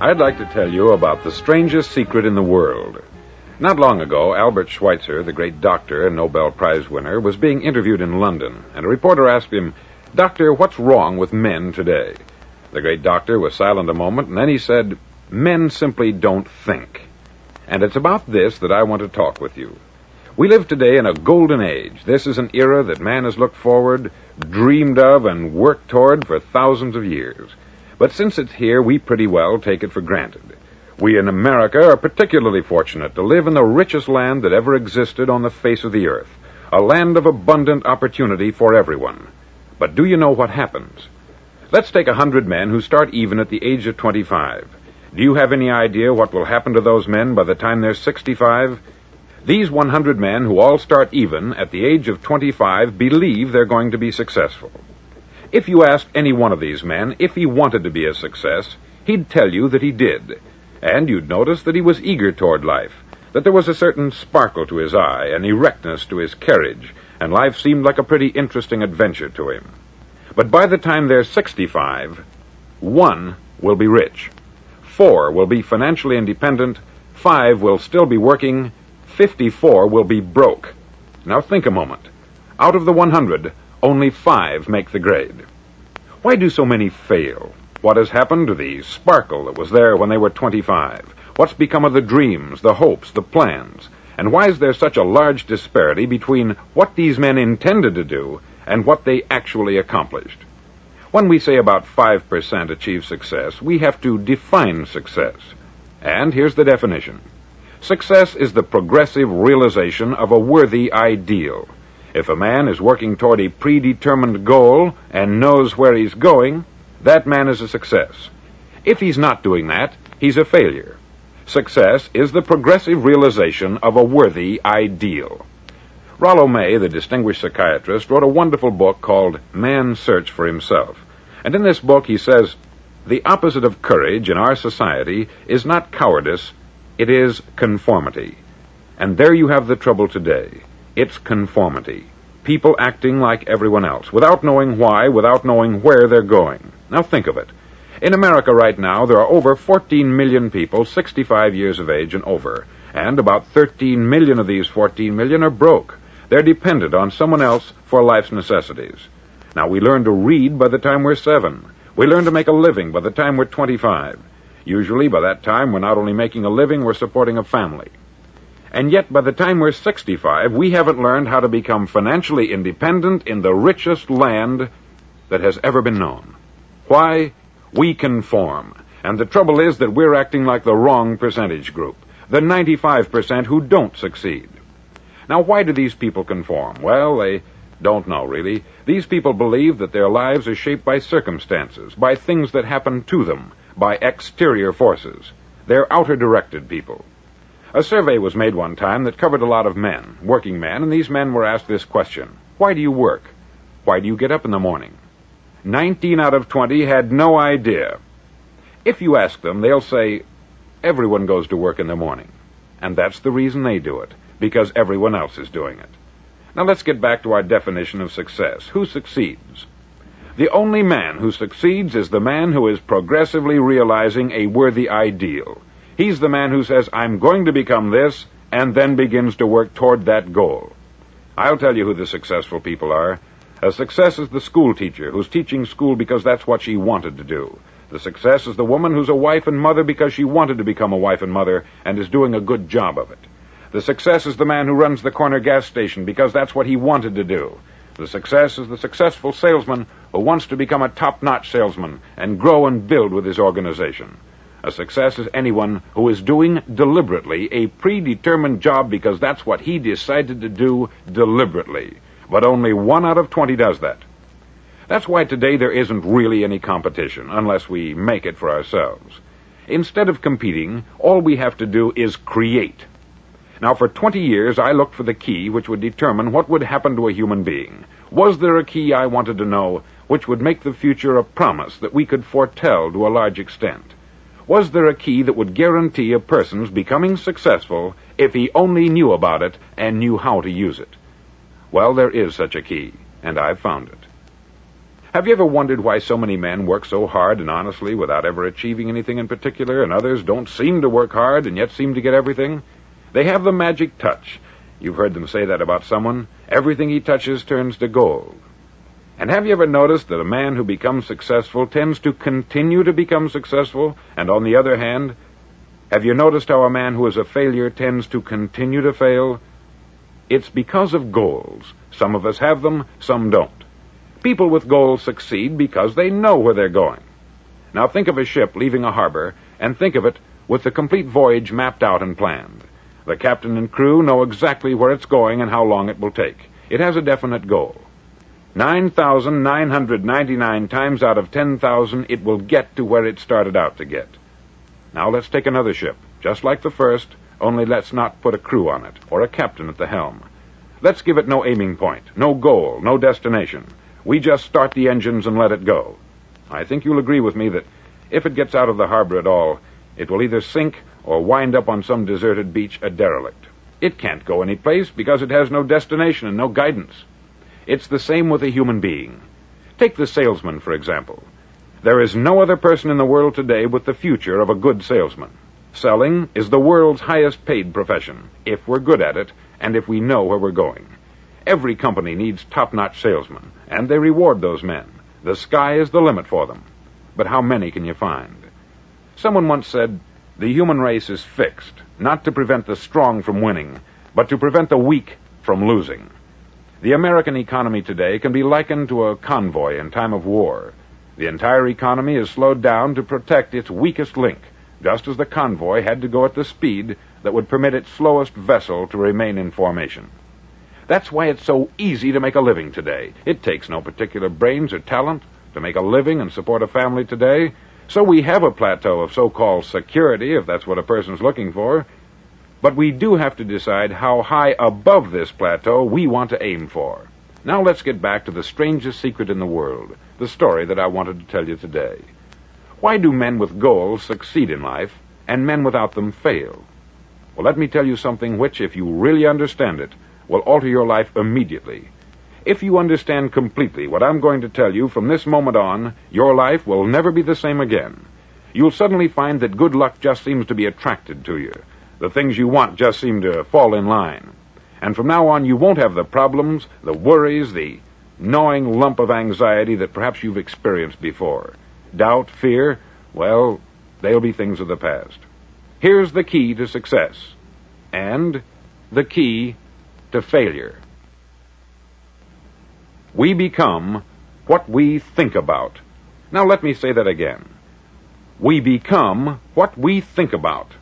I'd like to tell you about the strangest secret in the world. Not long ago, Albert Schweitzer, the great doctor and Nobel Prize winner, was being interviewed in London, and a reporter asked him, "Doctor, what's wrong with men today?" The great doctor was silent a moment, and then he said, "Men simply don't think." And it's about this that I want to talk with you. We live today in a golden age. This is an era that man has looked forward, dreamed of, and worked toward for thousands of years. But since it's here, we pretty well take it for granted. We in America are particularly fortunate to live in the richest land that ever existed on the face of the earth, a land of abundant opportunity for everyone. But do you know what happens? Let's take 100 men who start even at the age of 25. Do you have any idea what will happen to those men by the time they're 65? These 100 men who all start even at the age of 25 believe they're going to be successful. If you asked any one of these men if he wanted to be a success, he'd tell you that he did. And you'd notice that he was eager toward life, that there was a certain sparkle to his eye, an erectness to his carriage, and life seemed like a pretty interesting adventure to him. But by the time they're 65, 1 will be rich, 4 will be financially independent, 5 will still be working, 54 will be broke. Now think a moment. Out of the 100, only 5 make the grade. Why do so many fail? What has happened to the sparkle that was there when they were 25? What's become of the dreams, the hopes, the plans? And why is there such a large disparity between what these men intended to do and what they actually accomplished? When we say about 5% achieve success, we have to define success. And here's the definition. Success is the progressive realization of a worthy ideal. If a man is working toward a predetermined goal and knows where he's going, that man is a success. If he's not doing that, he's a failure. Success is the progressive realization of a worthy ideal. Rollo May, the distinguished psychiatrist, wrote a wonderful book called Man's Search for Himself. And in this book he says, the opposite of courage in our society is not cowardice, it is conformity. And there you have the trouble today. It's conformity. People acting like everyone else, without knowing why, without knowing where they're going. Now think of it. In America right now, there are over 14 million people 65 years of age and over, and about 13 million of these 14 million are broke. They're dependent on someone else for life's necessities. Now, we learn to read by the time we're 7. We learn to make a living by the time we're 25. Usually, by that time, we're not only making a living, we're supporting a family. And yet, by the time we're 65, we haven't learned how to become financially independent in the richest land that has ever been known. Why? We conform. And the trouble is that we're acting like the wrong percentage group, the 95% who don't succeed. Now, why do these people conform? Well, they don't know, really. These people believe that their lives are shaped by circumstances, by things that happen to them, by exterior forces. They're outer-directed people. A survey was made one time that covered a lot of men, working men, and these men were asked this question. Why do you work? Why do you get up in the morning? 19 out of 20 had no idea. If you ask them, they'll say, everyone goes to work in the morning. And that's the reason they do it, because everyone else is doing it. Now let's get back to our definition of success. Who succeeds? The only man who succeeds is the man who is progressively realizing a worthy ideal. He's the man who says, I'm going to become this, and then begins to work toward that goal. I'll tell you who the successful people are. A success is the school teacher who's teaching school because that's what she wanted to do. The success is the woman who's a wife and mother because she wanted to become a wife and mother and is doing a good job of it. The success is the man who runs the corner gas station because that's what he wanted to do. The success is the successful salesman who wants to become a top-notch salesman and grow and build with his organization. A success is anyone who is doing deliberately a predetermined job because that's what he decided to do deliberately. But only 1 out of 20 does that. That's why today there isn't really any competition, unless we make it for ourselves. Instead of competing, all we have to do is create. Now, for 20 years, I looked for the key which would determine what would happen to a human being. Was there a key I wanted to know which would make the future a promise that we could foretell to a large extent? Was there a key that would guarantee a person's becoming successful if he only knew about it and knew how to use it? Well, there is such a key, and I've found it. Have you ever wondered why so many men work so hard and honestly without ever achieving anything in particular, and others don't seem to work hard and yet seem to get everything? They have the magic touch. You've heard them say that about someone. Everything he touches turns to gold. And have you ever noticed that a man who becomes successful tends to continue to become successful? And on the other hand, have you noticed how a man who is a failure tends to continue to fail? It's because of goals. Some of us have them, some don't. People with goals succeed because they know where they're going. Now think of a ship leaving a harbor, and think of it with the complete voyage mapped out and planned. The captain and crew know exactly where it's going and how long it will take. It has a definite goal. 9,999 times out of 10,000, it will get to where it started out to get. Now let's take another ship, just like the first, only let's not put a crew on it, or a captain at the helm. Let's give it no aiming point, no goal, no destination. We just start the engines and let it go. I think you'll agree with me that if it gets out of the harbor at all, it will either sink or wind up on some deserted beach a derelict. It can't go any place because it has no destination and no guidance. It's the same with a human being. Take the salesman, for example. There is no other person in the world today with the future of a good salesman. Selling is the world's highest paid profession, if we're good at it and if we know where we're going. Every company needs top-notch salesmen, and they reward those men. The sky is the limit for them. But how many can you find? Someone once said, the human race is fixed, not to prevent the strong from winning, but to prevent the weak from losing. The American economy today can be likened to a convoy in time of war. The entire economy is slowed down to protect its weakest link, just as the convoy had to go at the speed that would permit its slowest vessel to remain in formation. That's why it's so easy to make a living today. It takes no particular brains or talent to make a living and support a family today. So we have a plateau of so-called security, if that's what a person's looking for. But we do have to decide how high above this plateau we want to aim for. Now let's get back to the strangest secret in the world, the story that I wanted to tell you today. Why do men with goals succeed in life, and men without them fail? Well, let me tell you something which, if you really understand it, will alter your life immediately. If you understand completely what I'm going to tell you from this moment on, your life will never be the same again. You'll suddenly find that good luck just seems to be attracted to you. The things you want just seem to fall in line. And from now on, you won't have the problems, the worries, the gnawing lump of anxiety that perhaps you've experienced before. Doubt, fear, well, they'll be things of the past. Here's the key to success, and the key to failure. We become what we think about. Now let me say that again. We become what we think about.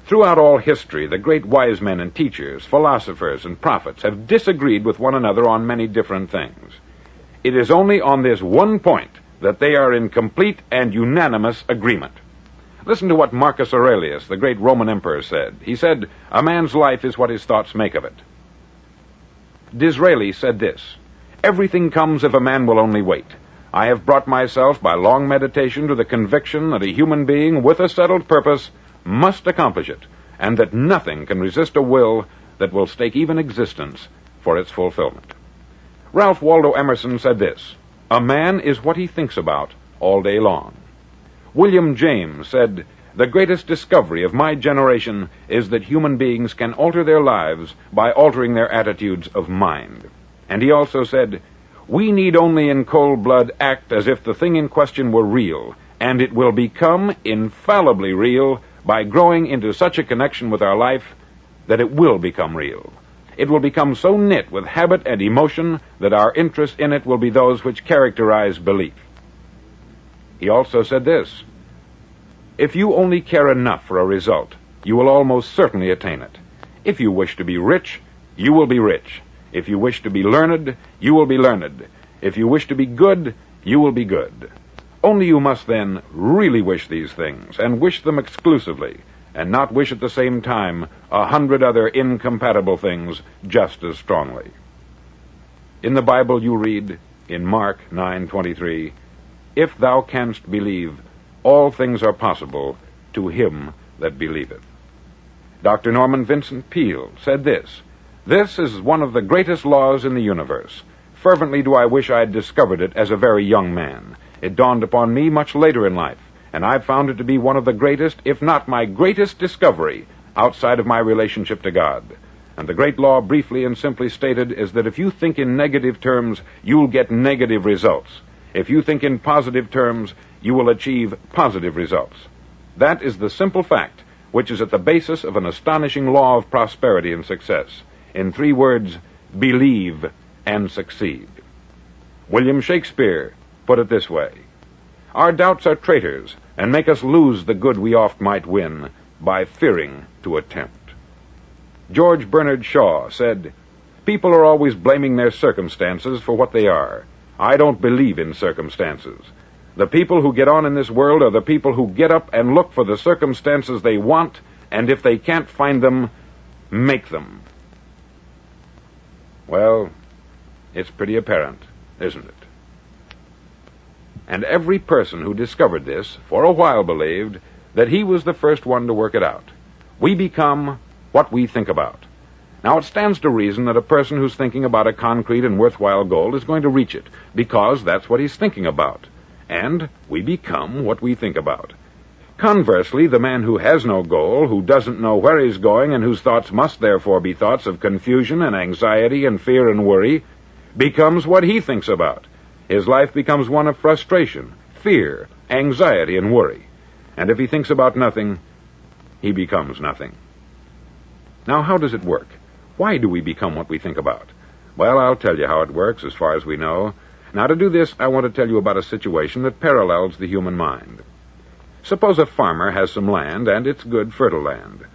Throughout all history, the great wise men and teachers, philosophers and prophets have disagreed with one another on many different things. It is only on this one point that they are in complete and unanimous agreement. Listen to what Marcus Aurelius, the great Roman emperor, said. He said, "A man's life is what his thoughts make of it." Disraeli said this, "Everything comes if a man will only wait. I have brought myself by long meditation to the conviction that a human being with a settled purpose must accomplish it, and that nothing can resist a will that will stake even existence for its fulfillment." Ralph Waldo Emerson said this, "A man is what he thinks about all day long." William James said, "The greatest discovery of my generation is that human beings can alter their lives by altering their attitudes of mind." And he also said, "We need only in cold blood act as if the thing in question were real, and it will become infallibly real by growing into such a connection with our life that it will become real. It will become so knit with habit and emotion that our interest in it will be those which characterize belief." He also said this, "If you only care enough for a result, you will almost certainly attain it. If you wish to be rich, you will be rich. If you wish to be learned, you will be learned. If you wish to be good, you will be good. Only you must then really wish these things, and wish them exclusively, and not wish at the same time 100 other incompatible things just as strongly." In the Bible you read, in Mark 9:23, "If thou canst believe, all things are possible to him that believeth." Dr. Norman Vincent Peale said this, "This is one of the greatest laws in the universe. Fervently do I wish I had discovered it as a very young man. It dawned upon me much later in life, and I've found it to be one of the greatest, if not my greatest discovery, outside of my relationship to God. And the great law, briefly and simply stated, is that if you think in negative terms, you'll get negative results. If you think in positive terms, you will achieve positive results. That is the simple fact which is at the basis of an astonishing law of prosperity and success. In 3 words, believe and succeed. William Shakespeare put it this way: our doubts are traitors, and make us lose the good we oft might win by fearing to attempt. George Bernard Shaw said, people are always blaming their circumstances for what they are. I don't believe in circumstances. The people who get on in this world are the people who get up and look for the circumstances they want, and if they can't find them, make them. Well, it's pretty apparent, isn't it? And every person who discovered this for a while believed that he was the first one to work it out. We become what we think about. Now, it stands to reason that a person who's thinking about a concrete and worthwhile goal is going to reach it, because that's what he's thinking about. And we become what we think about. Conversely, the man who has no goal, who doesn't know where he's going, and whose thoughts must therefore be thoughts of confusion and anxiety and fear and worry, becomes what he thinks about. His life becomes one of frustration, fear, anxiety, and worry. And if he thinks about nothing, he becomes nothing. Now, how does it work? Why do we become what we think about? Well, I'll tell you how it works as far as we know. Now, to do this, I want to tell you about a situation that parallels the human mind. Suppose a farmer has some land, and it's good, fertile land.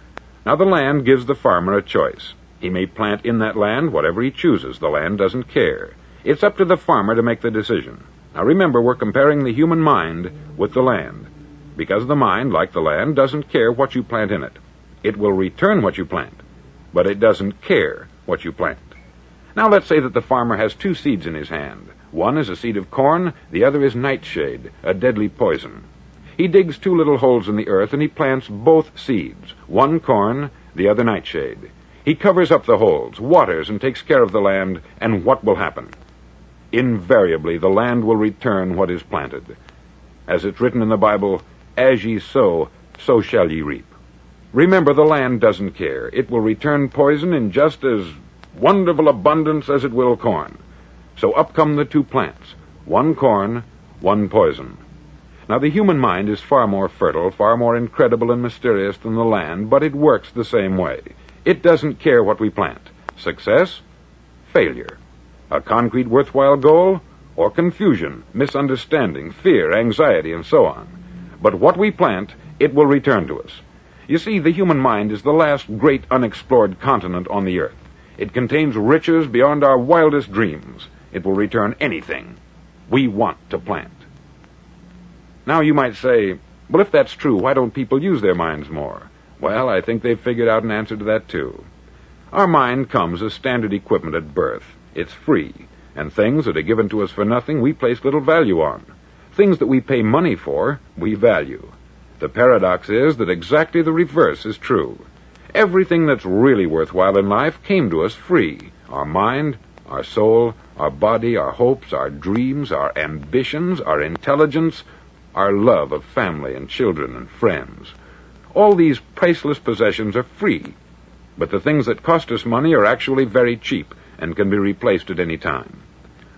Now, the land gives the farmer a choice. He may plant in that land whatever he chooses. The land doesn't care. It's up to the farmer to make the decision. Now, remember, we're comparing the human mind with the land, because the mind, like the land, doesn't care what you plant in it. It will return what you plant, but it doesn't care what you plant. Now, let's say that the farmer has 2 seeds in his hand. One is a seed of corn, the other is nightshade, a deadly poison. He digs 2 little holes in the earth, and he plants both seeds, one corn, the other nightshade. He covers up the holes, waters, and takes care of the land, and what will happen? Invariably, the land will return what is planted. As it's written in the Bible, as ye sow, so shall ye reap. Remember, the land doesn't care. It will return poison in just as wonderful abundance as it will corn. So up come the 2 plants, one corn, one poison. Now, the human mind is far more fertile, far more incredible and mysterious than the land, but it works the same way. It doesn't care what we plant. Success, failure. A concrete, worthwhile goal, or confusion, misunderstanding, fear, anxiety, and so on. But what we plant, it will return to us. You see, the human mind is the last great unexplored continent on the earth. It contains riches beyond our wildest dreams. It will return anything we want to plant. Now, you might say, well, if that's true, why don't people use their minds more? Well, I think they've figured out an answer to that, too. Our mind comes as standard equipment at birth. It's free, and things that are given to us for nothing, we place little value on. Things that we pay money for, we value. The paradox is that exactly the reverse is true. Everything that's really worthwhile in life came to us free. Our mind, our soul, our body, our hopes, our dreams, our ambitions, our intelligence, our love of family and children and friends. All these priceless possessions are free, but the things that cost us money are actually very cheap and can be replaced at any time.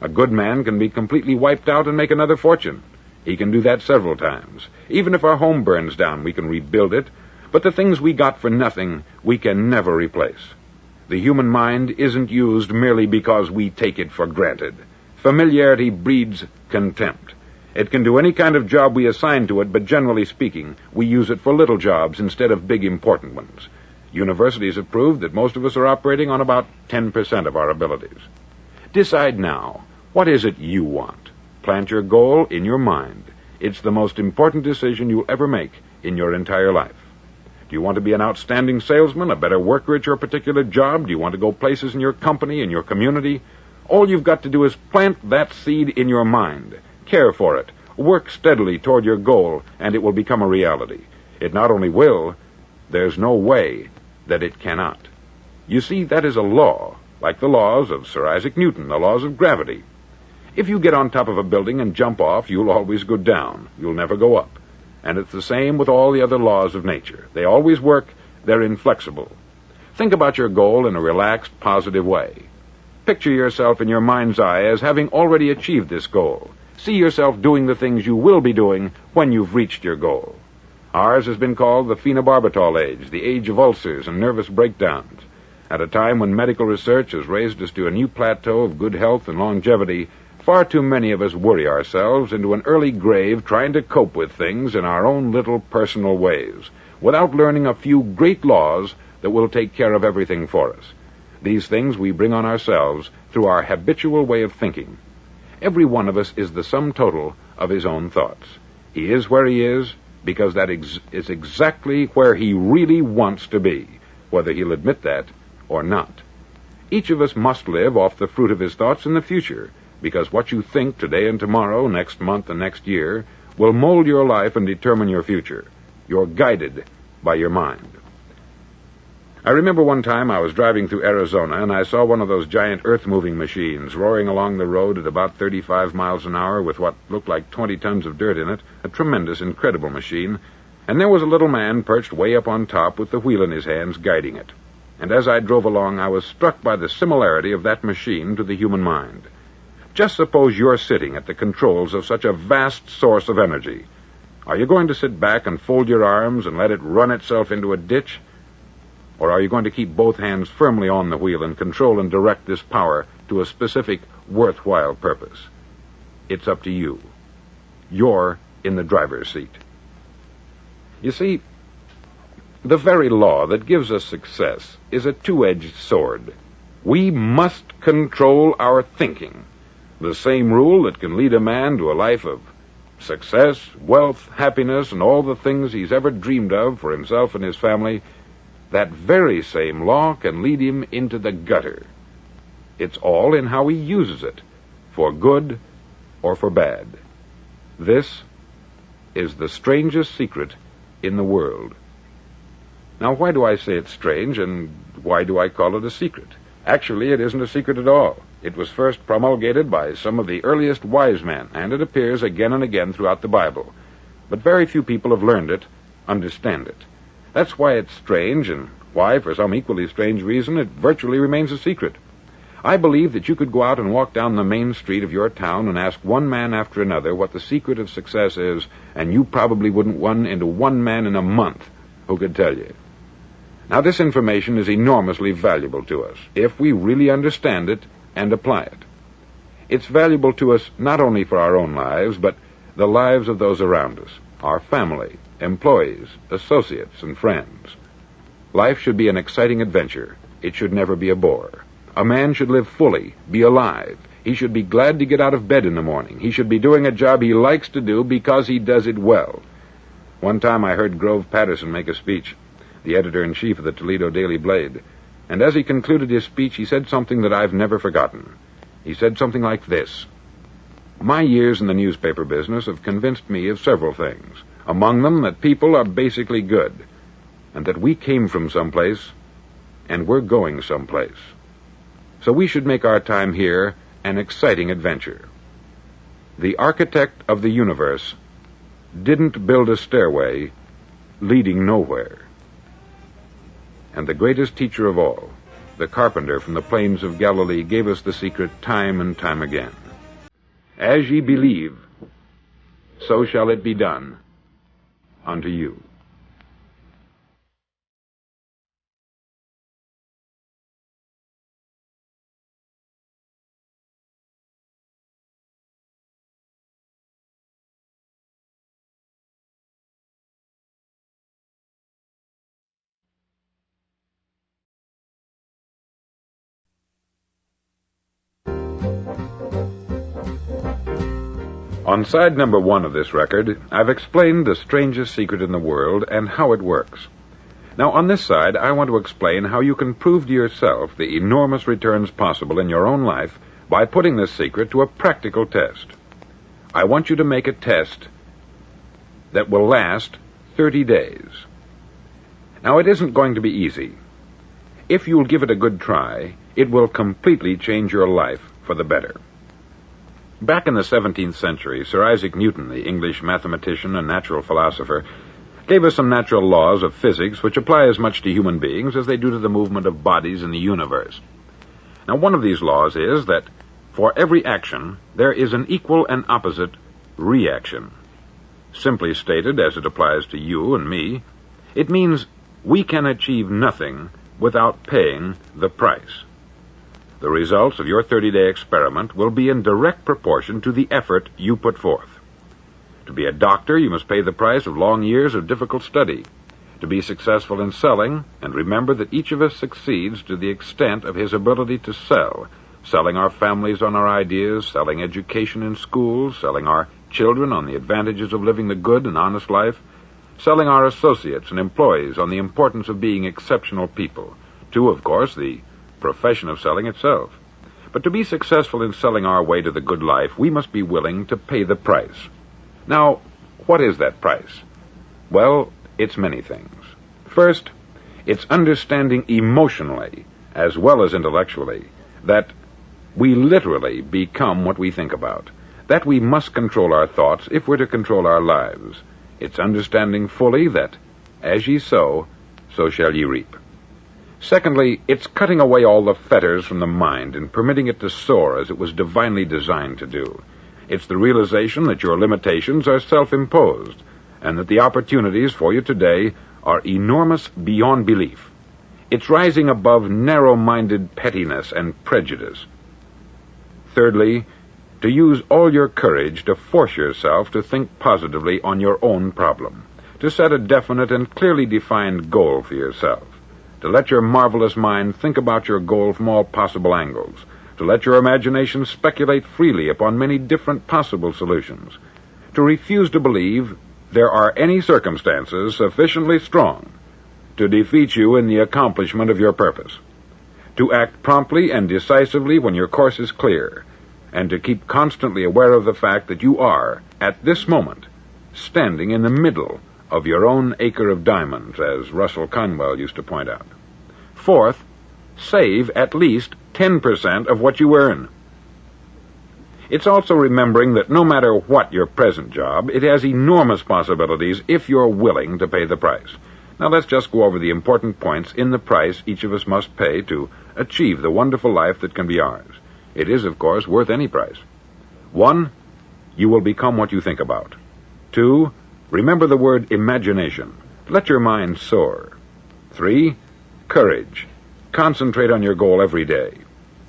A good man can be completely wiped out and make another fortune. He can do that several times. Even if our home burns down, we can rebuild it, but the things we got for nothing, we can never replace. The human mind isn't used merely because we take it for granted. Familiarity breeds contempt. It can do any kind of job we assign to it, but generally speaking, we use it for little jobs instead of big important ones. Universities have proved that most of us are operating on about 10% of our abilities. Decide now, what is it you want? Plant your goal in your mind. It's the most important decision you'll ever make in your entire life. Do you want to be an outstanding salesman, a better worker at your particular job? Do you want to go places in your company, in your community? All you've got to do is plant that seed in your mind. Care for it. Work steadily toward your goal, and it will become a reality. It not only will, there's no way that it cannot. You see, that is a law like the laws of Sir Isaac Newton, the laws of gravity. If you get on top of a building and jump off, you'll always go down. You'll never go up. And it's the same with all the other laws of nature. They always work. They're inflexible. Think about your goal in a relaxed, positive way. Picture yourself in your mind's eye as having already achieved this goal. See yourself doing the things you will be doing when you've reached your goal. Ours has been called the phenobarbital age, the age of ulcers and nervous breakdowns. At a time when medical research has raised us to a new plateau of good health and longevity, far too many of us worry ourselves into an early grave trying to cope with things in our own little personal ways, without learning a few great laws that will take care of everything for us. These things we bring on ourselves through our habitual way of thinking. Every one of us is the sum total of his own thoughts. He is where he is because that is exactly where he really wants to be, whether he'll admit that or not. Each of us must live off the fruit of his thoughts in the future, because what you think today and tomorrow, next month and next year, will mold your life and determine your future. You're guided by your mind. I remember one time I was driving through Arizona and I saw one of those giant earth-moving machines roaring along the road at about 35 miles an hour with what looked like 20 tons of dirt in it, a tremendous, incredible machine, and there was a little man perched way up on top with the wheel in his hands guiding it. And as I drove along, I was struck by the similarity of that machine to the human mind. Just suppose you're sitting at the controls of such a vast source of energy. Are you going to sit back and fold your arms and let it run itself into a ditch? Or are you going to keep both hands firmly on the wheel and control and direct this power to a specific, worthwhile purpose? It's up to you. You're in the driver's seat. You see, the very law that gives us success is a two-edged sword. We must control our thinking. The same rule that can lead a man to a life of success, wealth, happiness, and all the things he's ever dreamed of for himself and his family, that very same law can lead him into the gutter. It's all in how he uses it, for good or for bad. This is the strangest secret in the world. Now, why do I say it's strange, and why do I call it a secret? Actually, it isn't a secret at all. It was first promulgated by some of the earliest wise men, and it appears again and again throughout the Bible. But very few people have learned it, understand it. That's why it's strange, and why, for some equally strange reason, it virtually remains a secret. I believe that you could go out and walk down the main street of your town and ask one man after another what the secret of success is, and you probably wouldn't run into one man in a month who could tell you. Now, this information is enormously valuable to us, if we really understand it and apply it. It's valuable to us not only for our own lives, but the lives of those around us, our family, employees, associates, and friends. Life should be an exciting adventure. It should never be a bore. A man should live fully, be alive. He should be glad to get out of bed in the morning. He should be doing a job he likes to do because he does it well. One time I heard Grove Patterson make a speech, the editor-in-chief of the Toledo Daily Blade, and as he concluded his speech, he said something that I've never forgotten. He said something like this: "My years in the newspaper business have convinced me of several things, among them that people are basically good, and that we came from someplace, and we're going someplace. So we should make our time here an exciting adventure. The architect of the universe didn't build a stairway leading nowhere. And the greatest teacher of all, the carpenter from the plains of Galilee, gave us the secret time and time again. As ye believe, so shall it be done unto you." On side number 1 of this record, I've explained the strangest secret in the world and how it works. Now, on this side, I want to explain how you can prove to yourself the enormous returns possible in your own life by putting this secret to a practical test. I want you to make a test that will last 30 days. Now, it isn't going to be easy. If you'll give it a good try, it will completely change your life for the better. Back in the 17th century, Sir Isaac Newton, the English mathematician and natural philosopher, gave us some natural laws of physics which apply as much to human beings as they do to the movement of bodies in the universe. Now, one of these laws is that for every action, there is an equal and opposite reaction. Simply stated, as it applies to you and me, it means we can achieve nothing without paying the price. The results of your 30-day experiment will be in direct proportion to the effort you put forth. To be a doctor, you must pay the price of long years of difficult study. To be successful in selling, and remember that each of us succeeds to the extent of his ability to sell, selling our families on our ideas, selling education in schools, selling our children on the advantages of living the good and honest life, selling our associates and employees on the importance of being exceptional people, to, of course, the profession of selling itself. But to be successful in selling our way to the good life, we must be willing to pay the price. Now, what is that price? Well, it's many things. First, it's understanding emotionally, as well as intellectually, that we literally become what we think about, that we must control our thoughts if we're to control our lives. It's understanding fully that, as ye sow, so shall ye reap. Secondly, it's cutting away all the fetters from the mind and permitting it to soar as it was divinely designed to do. It's the realization that your limitations are self-imposed, and that the opportunities for you today are enormous beyond belief. It's rising above narrow-minded pettiness and prejudice. Thirdly, to use all your courage to force yourself to think positively on your own problem, to set a definite and clearly defined goal for yourself, to let your marvelous mind think about your goal from all possible angles, to let your imagination speculate freely upon many different possible solutions, to refuse to believe there are any circumstances sufficiently strong to defeat you in the accomplishment of your purpose, to act promptly and decisively when your course is clear, and to keep constantly aware of the fact that you are, at this moment, standing in the middle of your own acre of diamonds, as Russell Conwell used to point out. Fourth, save at least 10% of what you earn. It's also remembering that no matter what your present job, it has enormous possibilities if you're willing to pay the price. Now let's just go over the important points in the price each of us must pay to achieve the wonderful life that can be ours. It is, of course, worth any price. 1, you will become what you think about. 2, remember the word imagination. Let your mind soar. 3, courage. Concentrate on your goal every day.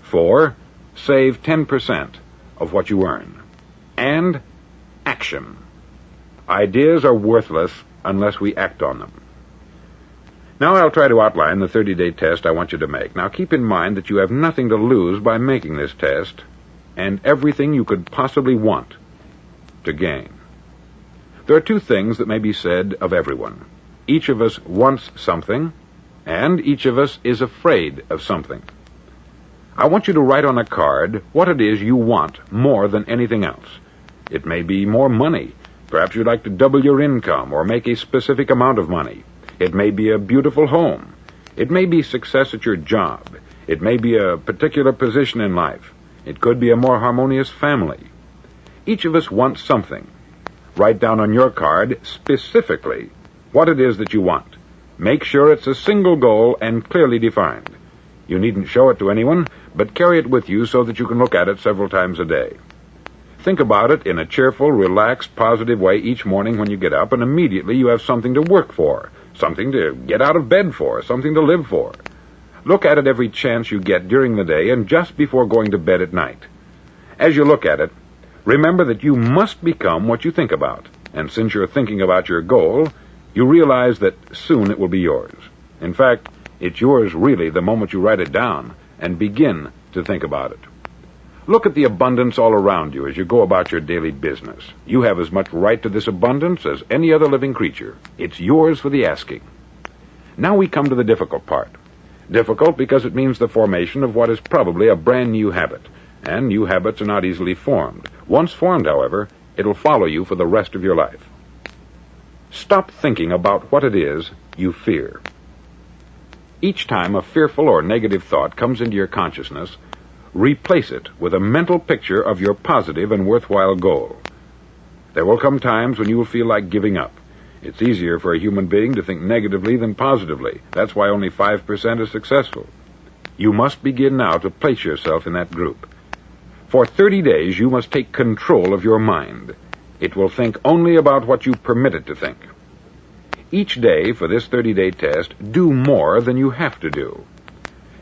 4, save 10% of what you earn. And action. Ideas are worthless unless we act on them. Now I'll try to outline the 30-day test I want you to make. Now keep in mind that you have nothing to lose by making this test, and everything you could possibly want to gain. There are 2 things that may be said of everyone. Each of us wants something, and each of us is afraid of something. I want you to write on a card what it is you want more than anything else. It may be more money. Perhaps you'd like to double your income or make a specific amount of money. It may be a beautiful home. It may be success at your job. It may be a particular position in life. It could be a more harmonious family. Each of us wants something. Write down on your card specifically what it is that you want. Make sure it's a single goal and clearly defined. You needn't show it to anyone, but carry it with you so that you can look at it several times a day. Think about it in a cheerful, relaxed, positive way each morning when you get up, and immediately you have something to work for, something to get out of bed for, something to live for. Look at it every chance you get during the day and just before going to bed at night. As you look at it, remember that you must become what you think about, and since you're thinking about your goal, you realize that soon it will be yours. In fact, it's yours really the moment you write it down and begin to think about it. Look at the abundance all around you as you go about your daily business. You have as much right to this abundance as any other living creature. It's yours for the asking. Now we come to the difficult part. Difficult because it means the formation of what is probably a brand new habit, and new habits are not easily formed. Once formed, however, it'll follow you for the rest of your life. Stop thinking about what it is you fear. Each time a fearful or negative thought comes into your consciousness, replace it with a mental picture of your positive and worthwhile goal. There will come times when you will feel like giving up. It's easier for a human being to think negatively than positively. That's why only 5% is successful. You must begin now to place yourself in that group. For 30 days, you must take control of your mind. It will think only about what you permit it to think. Each day for this 30-day test, do more than you have to do.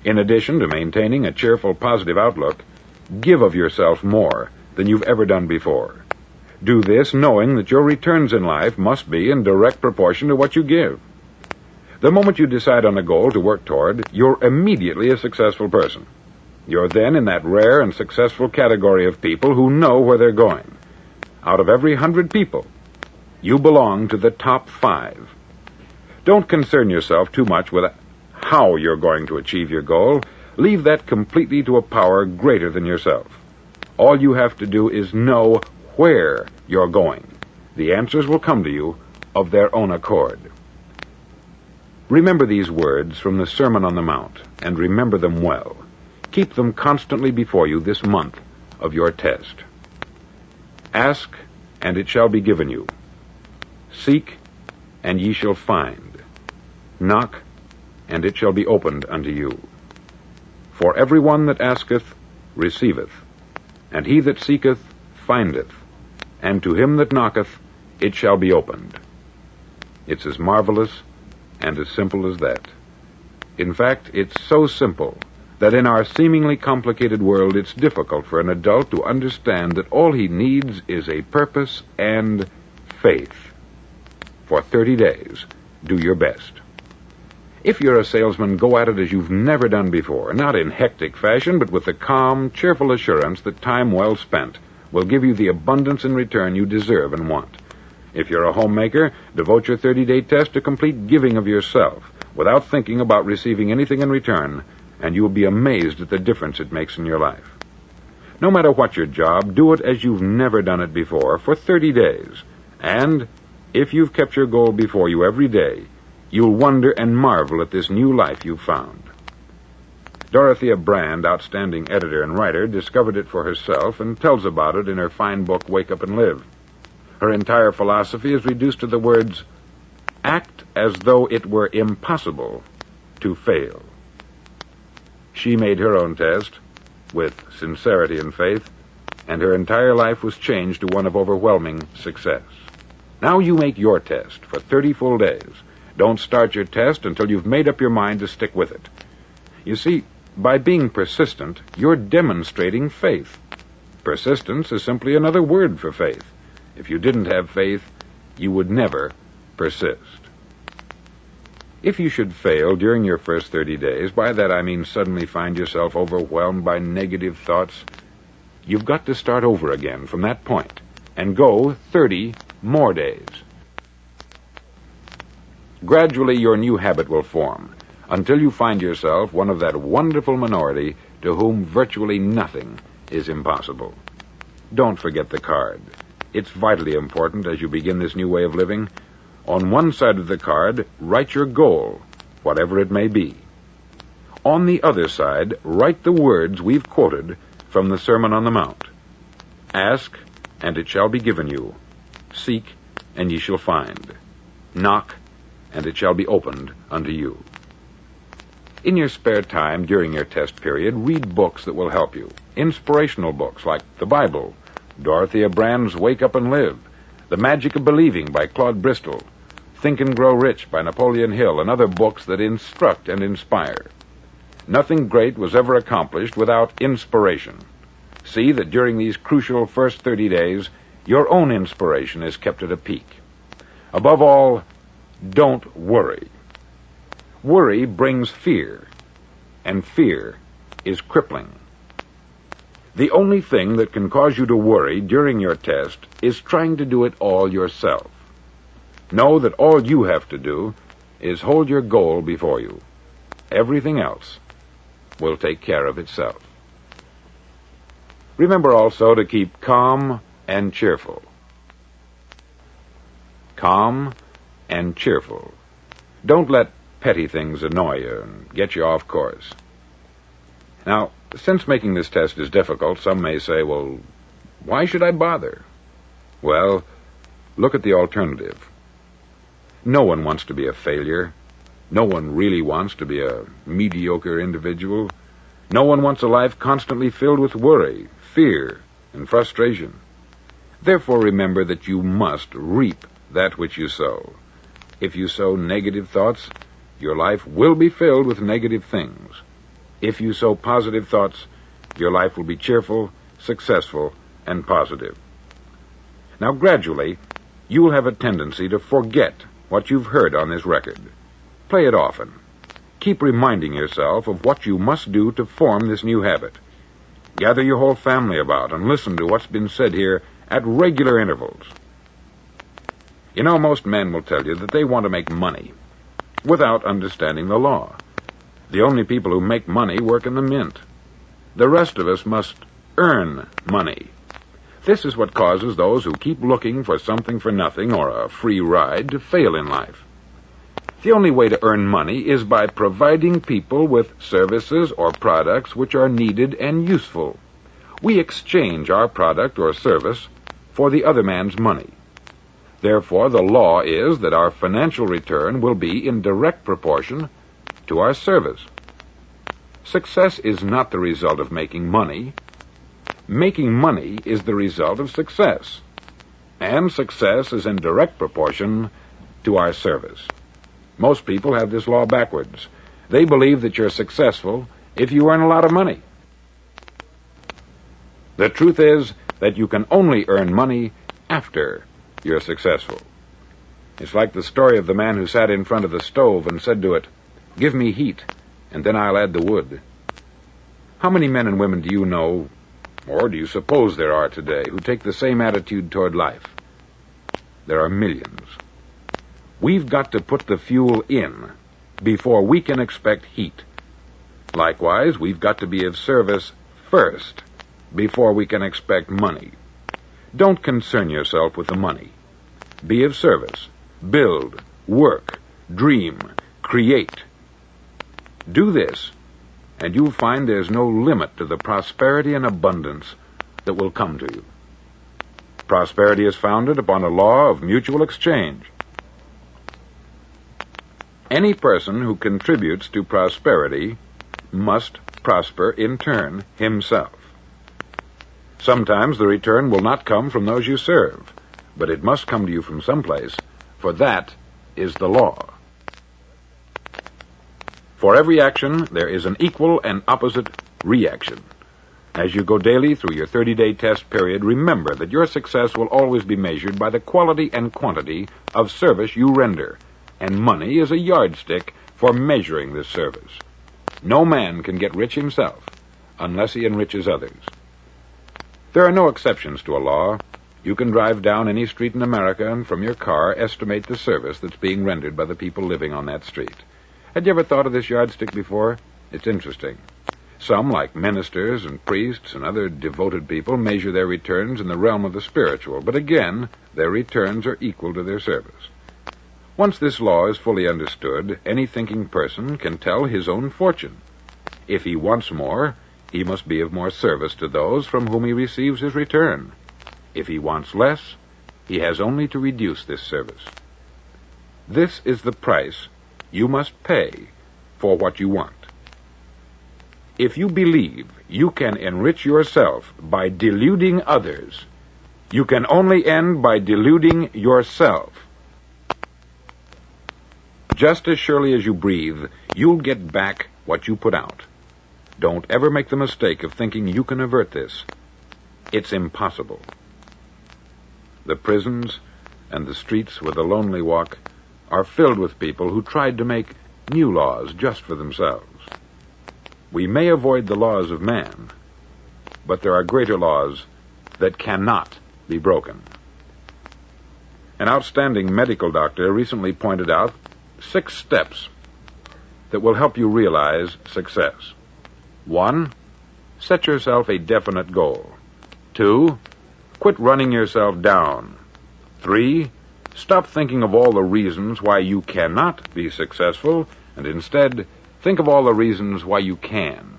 In addition to maintaining a cheerful, positive outlook, give of yourself more than you've ever done before. Do this knowing that your returns in life must be in direct proportion to what you give. The moment you decide on a goal to work toward, you're immediately a successful person. You're then in that rare and successful category of people who know where they're going. Out of every 100 people, you belong to the top 5. Don't concern yourself too much with how you're going to achieve your goal. Leave that completely to a power greater than yourself. All you have to do is know where you're going. The answers will come to you of their own accord. Remember these words from the Sermon on the Mount, and remember them well. Keep them constantly before you this month of your test. Ask, and it shall be given you. Seek, and ye shall find. Knock, and it shall be opened unto you. For every one that asketh receiveth, and he that seeketh findeth, and to him that knocketh it shall be opened. It's as marvelous and as simple as that. In fact, it's so simple that in our seemingly complicated world it's difficult for an adult to understand that all he needs is a purpose and faith. For 30 days, do your best. If you're a salesman, go at it as you've never done before, not in hectic fashion, but with the calm, cheerful assurance that time well spent will give you the abundance in return you deserve and want. If you're a homemaker, devote your 30-day test to complete giving of yourself without thinking about receiving anything in return, and you will be amazed at the difference it makes in your life. No matter what your job, do it as you've never done it before for 30 days. And if you've kept your goal before you every day, you'll wonder and marvel at this new life you've found. Dorothea Brand, outstanding editor and writer, discovered it for herself and tells about it in her fine book, Wake Up and Live. Her entire philosophy is reduced to the words, act as though it were impossible to fail. She made her own test with sincerity and faith, and her entire life was changed to one of overwhelming success. Now you make your test for 30 full days. Don't start your test until you've made up your mind to stick with it. You see, by being persistent, you're demonstrating faith. Persistence is simply another word for faith. If you didn't have faith, you would never persist. If you should fail during your first 30 days, by that I mean suddenly find yourself overwhelmed by negative thoughts, you've got to start over again from that point and go 30 more days. Gradually, your new habit will form until you find yourself one of that wonderful minority to whom virtually nothing is impossible. Don't forget the card. It's vitally important as you begin this new way of living. On one side of the card, write your goal, whatever it may be. On the other side, write the words we've quoted from the Sermon on the Mount. Ask, and it shall be given you. Seek, and ye shall find. Knock, and it shall be opened unto you. In your spare time during your test period, read books that will help you. Inspirational books like the Bible, Dorothea Brand's Wake Up and Live, The Magic of Believing by Claude Bristol, Think and Grow Rich by Napoleon Hill, and other books that instruct and inspire. Nothing great was ever accomplished without inspiration. See that during these crucial first 30 days, your own inspiration is kept at a peak. Above all, don't worry. Worry brings fear, and fear is crippling. The only thing that can cause you to worry during your test is trying to do it all yourself. Know that all you have to do is hold your goal before you. Everything else will take care of itself. Remember also to keep calm and cheerful. Calm and cheerful. Don't let petty things annoy you and get you off course. Now, since making this test is difficult, some may say, well, why should I bother? Well, look at the alternative. No one wants to be a failure. No one really wants to be a mediocre individual. No one wants a life constantly filled with worry, fear, and frustration. Therefore, remember that you must reap that which you sow. If you sow negative thoughts, your life will be filled with negative things. If you sow positive thoughts, your life will be cheerful, successful, and positive. Now, gradually, you will have a tendency to forget what you've heard on this record. Play it often. Keep reminding yourself of what you must do to form this new habit. Gather your whole family about and listen to what's been said here at regular intervals. You know, most men will tell you that they want to make money without understanding the law. The only people who make money work in the mint. The rest of us must earn money. This is what causes those who keep looking for something for nothing or a free ride to fail in life. The only way to earn money is by providing people with services or products which are needed and useful. We exchange our product or service for the other man's money. Therefore, the law is that our financial return will be in direct proportion to our service. Success is not the result of making money. Making money is the result of success. And success is in direct proportion to our service. Most people have this law backwards. They believe that you're successful if you earn a lot of money. The truth is that you can only earn money after you're successful. It's like the story of the man who sat in front of the stove and said to it, "Give me heat, and then I'll add the wood." How many men and women do you know, or do you suppose there are today, who take the same attitude toward life? There are millions. We've got to put the fuel in before we can expect heat. Likewise, we've got to be of service first before we can expect money. Don't concern yourself with the money. Be of service. Build, work, dream, create. Do this, and you'll find there's no limit to the prosperity and abundance that will come to you. Prosperity is founded upon a law of mutual exchange. Any person who contributes to prosperity must prosper in turn himself. Sometimes the return will not come from those you serve, but it must come to you from someplace, for that is the law. For every action, there is an equal and opposite reaction. As you go daily through your 30-day test period, remember that your success will always be measured by the quality and quantity of service you render, and money is a yardstick for measuring this service. No man can get rich himself unless he enriches others. There are no exceptions to a law. You can drive down any street in America and from your car estimate the service that's being rendered by the people living on that street. Had you ever thought of this yardstick before? It's interesting. Some, like ministers and priests and other devoted people, measure their returns in the realm of the spiritual, but again, their returns are equal to their service. Once this law is fully understood, any thinking person can tell his own fortune. If he wants more, he must be of more service to those from whom he receives his return. If he wants less, he has only to reduce this service. This is the price you must pay for what you want. If you believe you can enrich yourself by deluding others, you can only end by deluding yourself. Just as surely as you breathe, you'll get back what you put out. Don't ever make the mistake of thinking you can avert this. It's impossible. The prisons and the streets where the lonely walk are filled with people who tried to make new laws just for themselves. We may avoid the laws of man, but there are greater laws that cannot be broken. An outstanding medical doctor recently pointed out 6 steps that will help you realize success. 1, set yourself a definite goal. 2, quit running yourself down. 3, stop thinking of all the reasons why you cannot be successful and instead think of all the reasons why you can.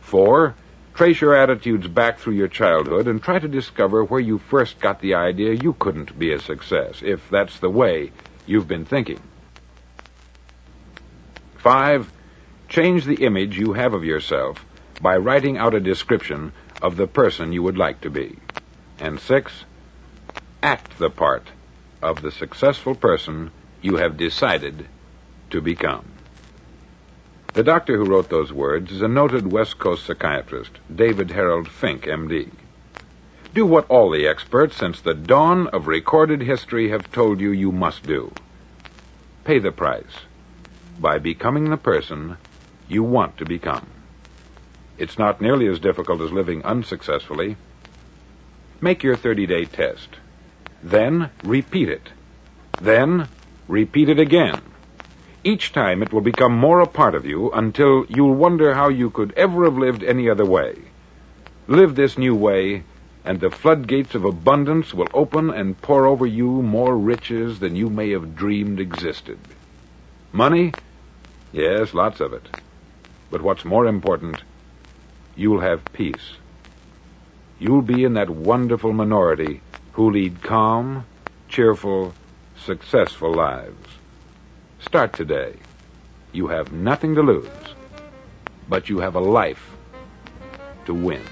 4. Trace your attitudes back through your childhood and try to discover where you first got the idea you couldn't be a success, if that's the way you've been thinking. 5. Change the image you have of yourself by writing out a description of the person you would like to be. And 6. Act the part of the successful person you have decided to become. The doctor who wrote those words is a noted West Coast psychiatrist, David Harold Fink, M.D. Do what all the experts since the dawn of recorded history have told you you must do. Pay the price by becoming the person you want to become. It's not nearly as difficult as living unsuccessfully. Make your 30-day test. Then repeat it. Then repeat it again. Each time it will become more a part of you until you'll wonder how you could ever have lived any other way. Live this new way, and the floodgates of abundance will open and pour over you more riches than you may have dreamed existed. Money? Yes, lots of it. But what's more important, you'll have peace. You'll be in that wonderful minority who lead calm, cheerful, successful lives. Start today. You have nothing to lose, but you have a life to win.